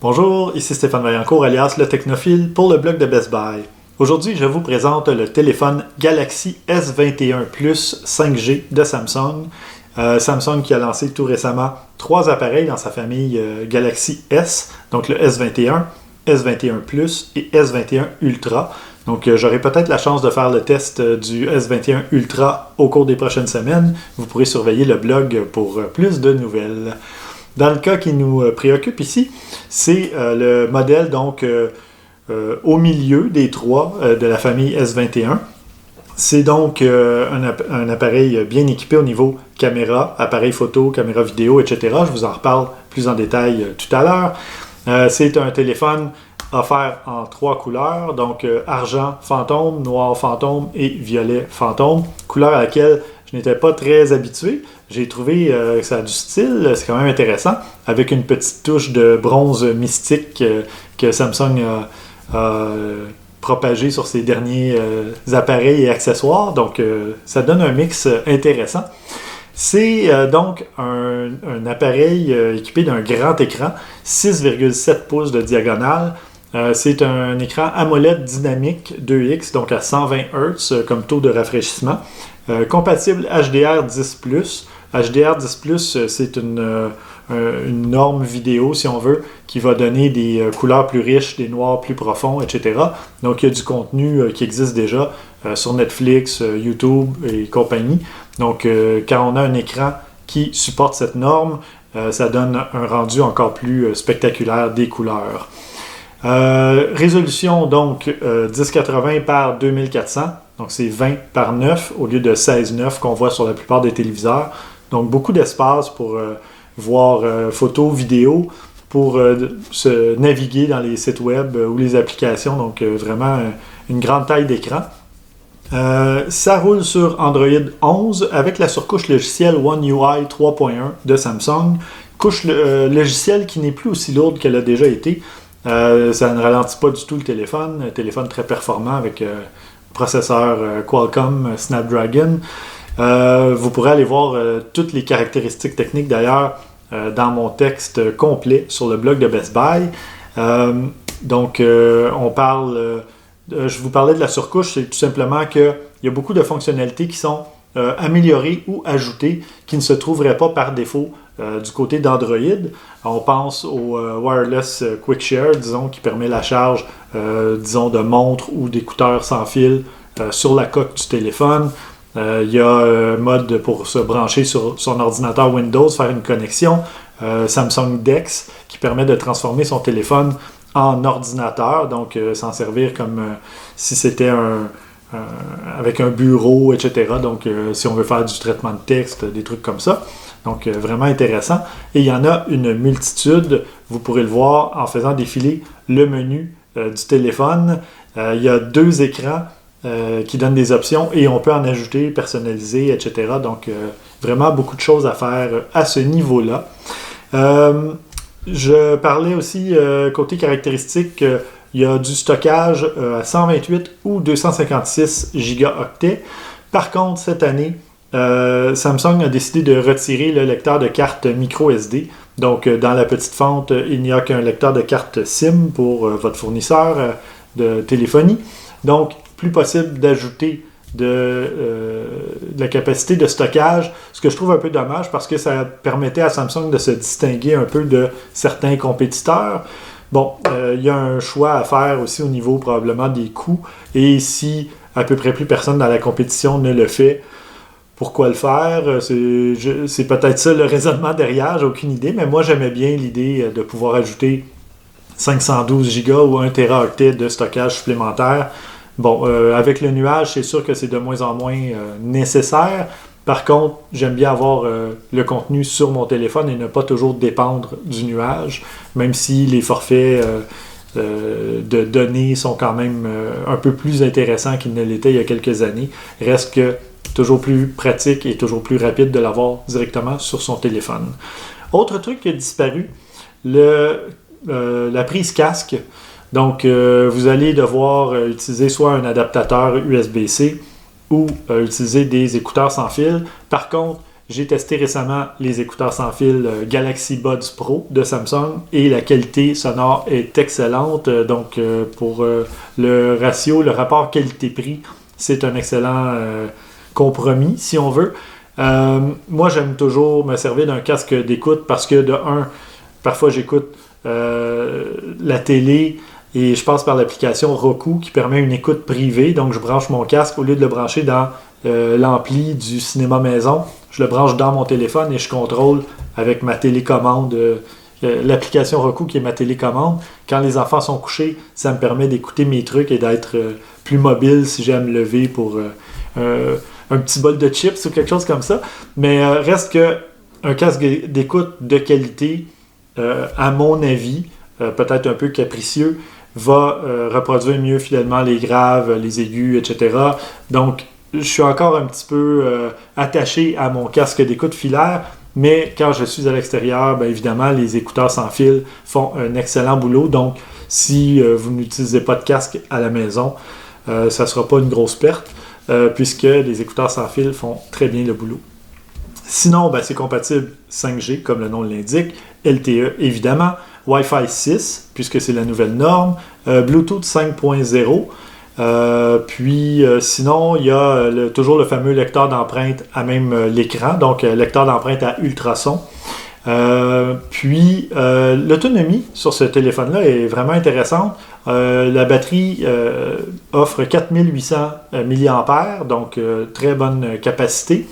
Bonjour, ici Stéphane Vaillancourt alias le Technophile pour le blog de Best Buy. Aujourd'hui, je vous présente le téléphone Galaxy S21 Plus 5G de Samsung. Samsung qui a lancé tout récemment 3 appareils dans sa famille Galaxy S, donc le S21, S21 Plus et S21 Ultra. Donc j'aurai peut-être la chance de faire le test du S21 Ultra au cours des prochaines semaines. Vous pourrez surveiller le blog pour plus de nouvelles. Dans le cas qui nous préoccupe ici, c'est le modèle donc au milieu des 3 de la famille S21. C'est donc un appareil bien équipé au niveau caméra, appareil photo, caméra vidéo, etc. Je vous en reparle plus en détail tout à l'heure. C'est un téléphone offert en 3 couleurs, donc argent fantôme, noir fantôme et violet fantôme, couleur à laquelle je n'étais pas très habitué. J'ai trouvé que ça a du style, c'est quand même intéressant, avec une petite touche de bronze mystique que Samsung a propagé sur ses derniers appareils et accessoires. Donc, ça donne un mix intéressant. C'est donc un appareil équipé d'un grand écran, 6,7 pouces de diagonale. C'est un écran AMOLED dynamique 2X, donc à 120 Hz comme taux de rafraîchissement. Compatible HDR10+. HDR10+, c'est une norme vidéo, si on veut, qui va donner des couleurs plus riches, des noirs plus profonds, etc. Donc, il y a du contenu qui existe déjà sur Netflix, YouTube et compagnie. Donc, quand on a un écran qui supporte cette norme, ça donne un rendu encore plus spectaculaire des couleurs. Résolution, donc, 1080 par 2400. Donc, c'est 20 par 9 au lieu de 16:9 qu'on voit sur la plupart des téléviseurs. Donc, beaucoup d'espace pour voir photos, vidéos, pour se naviguer dans les sites web ou les applications. Donc, vraiment une grande taille d'écran. Ça roule sur Android 11 avec la surcouche logicielle One UI 3.1 de Samsung. Couche logicielle qui n'est plus aussi lourde qu'elle a déjà été. Ça ne ralentit pas du tout le téléphone. Un téléphone très performant avec processeur Qualcomm Snapdragon. Vous pourrez aller voir toutes les caractéristiques techniques d'ailleurs dans mon texte complet sur le blog de Best Buy. On parle, je vous parlais de la surcouche, c'est tout simplement qu'il y a beaucoup de fonctionnalités qui sont améliorées ou ajoutées qui ne se trouveraient pas par défaut du côté d'Android. On pense au Wireless Quick Share, disons, qui permet la charge, de montres ou d'écouteurs sans fil sur la coque du téléphone. Il y a un mode pour se brancher sur son ordinateur Windows, faire une connexion. Samsung DeX, qui permet de transformer son téléphone en ordinateur, donc s'en servir comme si c'était avec un bureau, etc. Donc, si on veut faire du traitement de texte, des trucs comme ça. Donc, vraiment intéressant. Et il y en a une multitude. Vous pourrez le voir en faisant défiler le menu du téléphone. Il y a 2 écrans qui donnent des options et on peut en ajouter, personnaliser, etc. Donc, vraiment beaucoup de choses à faire à ce niveau-là. Je parlais aussi, côté caractéristique, il y a du stockage à 128 ou 256 gigaoctets. Par contre, cette année, Samsung a décidé de retirer le lecteur de carte micro SD. Donc, dans la petite fente, il n'y a qu'un lecteur de carte SIM pour votre fournisseur de téléphonie. Donc, plus possible d'ajouter de la capacité de stockage, ce que je trouve un peu dommage parce que ça permettait à Samsung de se distinguer un peu de certains compétiteurs. Bon, il y a un choix à faire aussi au niveau probablement des coûts et si à peu près plus personne dans la compétition ne le fait, pourquoi le faire? C'est peut-être ça le raisonnement derrière, j'ai aucune idée, mais moi j'aimais bien l'idée de pouvoir ajouter 512 Go ou 1 Teraoctet de stockage supplémentaire. Bon, avec le nuage, c'est sûr que c'est de moins en moins nécessaire. Par contre, j'aime bien avoir le contenu sur mon téléphone et ne pas toujours dépendre du nuage, même si les forfaits de données sont quand même un peu plus intéressants qu'ils ne l'étaient il y a quelques années. Reste que toujours plus pratique et toujours plus rapide de l'avoir directement sur son téléphone. Autre truc qui a disparu, la prise casque. Donc, vous allez devoir utiliser soit un adaptateur USB-C ou utiliser des écouteurs sans fil. Par contre, J'ai testé récemment les écouteurs sans fil Galaxy Buds Pro de Samsung et la qualité sonore est excellente. Donc, pour le rapport qualité-prix, c'est un excellent compromis, si on veut. Moi, j'aime toujours me servir d'un casque d'écoute parce que, de un, parfois j'écoute la télé et je passe par l'application Roku qui permet une écoute privée. Donc, je branche mon casque au lieu de le brancher dans l'ampli du cinéma maison. Je le branche dans mon téléphone et je contrôle avec ma télécommande, l'application Roku qui est ma télécommande. Quand les enfants sont couchés, ça me permet d'écouter mes trucs et d'être plus mobile si j'ai à me lever pour un petit bol de chips ou quelque chose comme ça. Mais reste que un casque d'écoute de qualité, à mon avis, peut-être un peu capricieux, va reproduire mieux finalement les graves, les aigus, etc. Donc, je suis encore un petit peu attaché à mon casque d'écoute filaire, mais quand je suis à l'extérieur, bien évidemment, les écouteurs sans fil font un excellent boulot. Donc, si vous n'utilisez pas de casque à la maison, ça ne sera pas une grosse perte, puisque les écouteurs sans fil font très bien le boulot. Sinon, ben, c'est compatible 5G, comme le nom l'indique, LTE évidemment, Wi-Fi 6, puisque c'est la nouvelle norme, Bluetooth 5.0, sinon, il y a toujours le fameux lecteur d'empreintes à même l'écran, donc lecteur d'empreintes à ultrasons. L'autonomie sur ce téléphone-là est vraiment intéressante. La batterie offre 4800 mAh, donc très bonne capacité.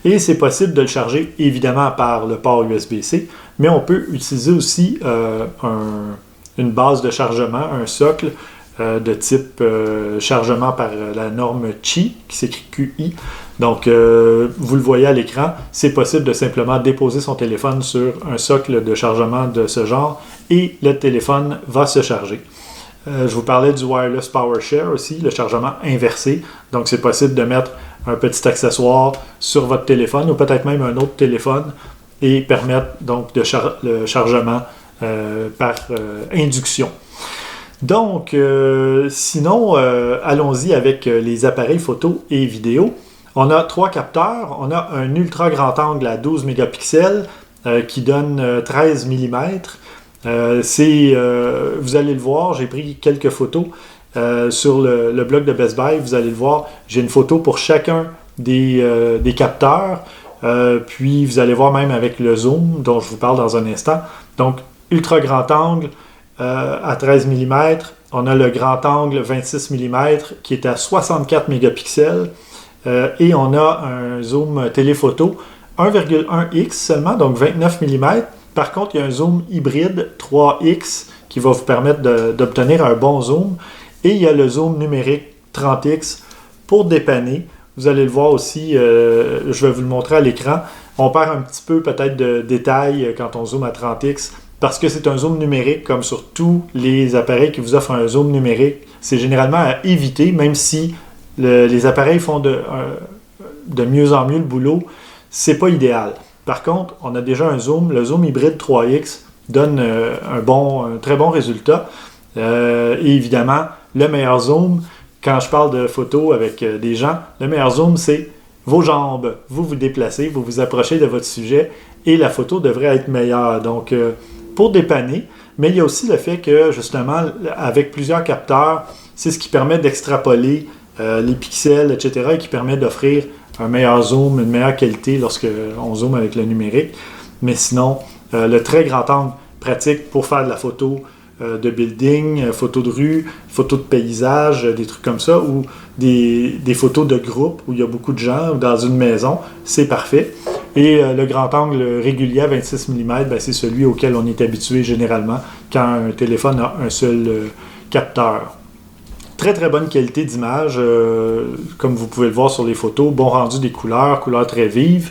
Et c'est possible de le charger évidemment par le port USB-C, mais on peut utiliser aussi une base de chargement, un socle de type chargement par la norme Qi, qui s'écrit QI. Donc, vous le voyez à l'écran, c'est possible de simplement déposer son téléphone sur un socle de chargement de ce genre et le téléphone va se charger. Je vous parlais du Wireless Power Share aussi, le chargement inversé. Donc, c'est possible de mettre un petit accessoire sur votre téléphone ou peut-être même un autre téléphone et permettre donc le chargement par induction. Donc, sinon, allons-y avec les appareils photo et vidéo. On a 3 capteurs. On a un ultra grand angle à 12 mégapixels qui donne 13 mm. Vous allez le voir, j'ai pris quelques photos sur le blog de Best Buy. Vous allez le voir, j'ai une photo pour chacun des capteurs. Puis, vous allez voir même avec le zoom dont je vous parle dans un instant. Donc, ultra grand angle à 13 mm. On a le grand angle 26 mm qui est à 64 mégapixels. Et on a un zoom téléphoto 1,1x seulement, donc 29 mm. Par contre, il y a un zoom hybride 3x qui va vous permettre d'obtenir un bon zoom. Et il y a le zoom numérique 30x pour dépanner. Vous allez le voir aussi, je vais vous le montrer à l'écran. On perd un petit peu peut-être de détails quand on zoome à 30x parce que c'est un zoom numérique comme sur tous les appareils qui vous offrent un zoom numérique. C'est généralement à éviter, même si les appareils font de mieux en mieux le boulot, c'est pas idéal. Par contre, on a déjà un zoom, le zoom hybride 3x donne un très bon résultat. Et évidemment, le meilleur zoom, quand je parle de photos avec des gens, le meilleur zoom, c'est vos jambes. Vous vous déplacez, vous vous approchez de votre sujet et la photo devrait être meilleure. Donc, pour dépanner, mais il y a aussi le fait que, justement, avec plusieurs capteurs, c'est ce qui permet d'extrapoler les pixels, etc., et qui permet d'offrir un meilleur zoom, une meilleure qualité lorsqu'on zoome avec le numérique. Mais sinon, le très grand angle pratique pour faire de la photo de building, photos de rue, photos de paysage, des trucs comme ça, ou des photos de groupe où il y a beaucoup de gens, ou dans une maison, c'est parfait. Et le grand angle régulier à 26 mm, ben, c'est celui auquel on est habitué généralement quand un téléphone a un seul capteur. Très très bonne qualité d'image, comme vous pouvez le voir sur les photos, bon rendu des couleurs très vives.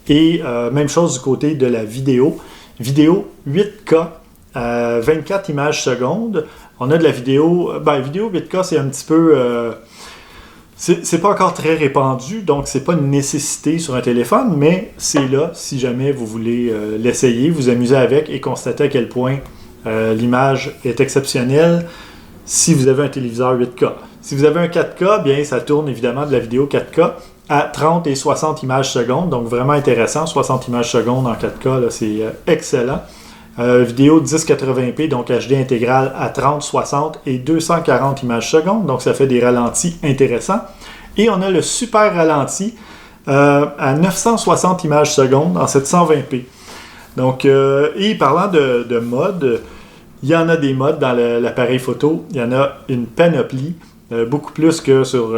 Et même chose du côté de la vidéo. Vidéo 8K, 24 images secondes. On a de la vidéo, vidéo 8K c'est un petit peu... c'est pas encore très répandu, donc c'est pas une nécessité sur un téléphone, mais c'est là si jamais vous voulez l'essayer, vous amuser avec et constater à quel point l'image est exceptionnelle. Si vous avez un téléviseur 8K. Si vous avez un 4K, bien ça tourne évidemment de la vidéo 4K à 30 et 60 images secondes, donc vraiment intéressant. 60 images secondes en 4K, là, c'est excellent. Vidéo 1080p, donc HD intégral à 30, 60 et 240 images secondes, donc ça fait des ralentis intéressants. Et on a le super ralenti à 960 images secondes en 720p. Donc, et parlant de mode, il y en a des modes dans l'appareil photo. Il y en a une panoplie, beaucoup plus que sur...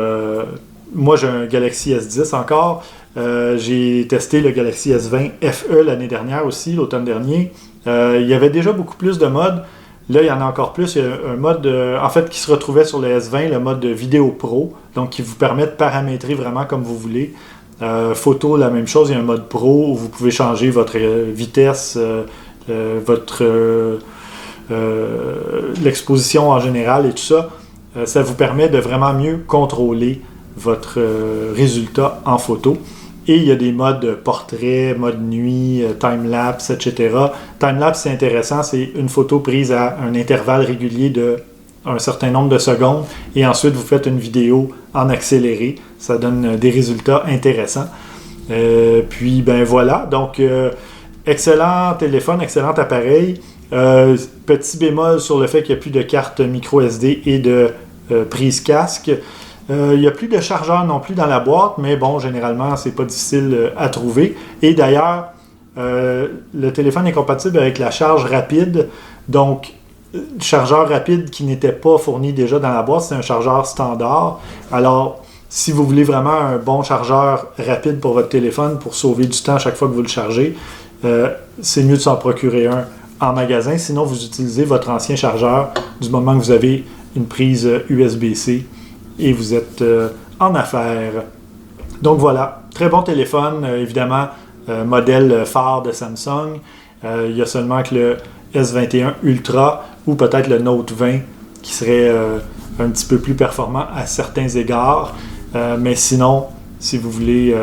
moi, j'ai un Galaxy S10 encore. J'ai testé le Galaxy S20 FE l'année dernière aussi, l'automne dernier. Il y avait déjà beaucoup plus de modes. Là, il y en a encore plus. Il y a un mode, en fait, qui se retrouvait sur le S20, le mode vidéo pro, donc qui vous permet de paramétrer vraiment comme vous voulez. Photo, la même chose. Il y a un mode pro où vous pouvez changer votre vitesse, l'exposition en général et tout ça. Ça vous permet de vraiment mieux contrôler votre résultat en photo. Et il y a des modes portrait, mode nuit, time-lapse, etc. Time-lapse, c'est intéressant, c'est une photo prise à un intervalle régulier de un certain nombre de secondes et ensuite vous faites une vidéo en accéléré. Ça donne des résultats intéressants. Puis, ben voilà. Donc, excellent téléphone, excellent appareil. Petit bémol sur le fait qu'il n'y a plus de carte micro SD et de prise casque. Il n'y a plus de chargeur non plus dans la boîte, mais bon, généralement, c'est pas difficile à trouver. Et d'ailleurs, le téléphone est compatible avec la charge rapide. Donc, chargeur rapide qui n'était pas fourni déjà dans la boîte, c'est un chargeur standard. Alors, si vous voulez vraiment un bon chargeur rapide pour votre téléphone, pour sauver du temps à chaque fois que vous le chargez, c'est mieux de s'en procurer un en magasin. Sinon, vous utilisez votre ancien chargeur du moment que vous avez une prise USB-C. Et vous êtes en affaires. Donc voilà, très bon téléphone, évidemment, modèle phare de Samsung. Il y a seulement que le S21 Ultra ou peut-être le Note 20 qui serait un petit peu plus performant à certains égards. Mais sinon, si vous voulez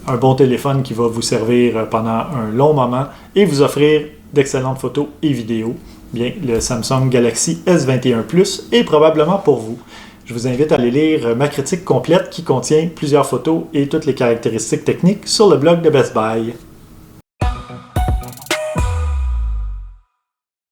un bon téléphone qui va vous servir pendant un long moment et vous offrir d'excellentes photos et vidéos, bien, le Samsung Galaxy S21 Plus est probablement pour vous. Je vous invite à aller lire ma critique complète qui contient plusieurs photos et toutes les caractéristiques techniques sur le blog de Best Buy.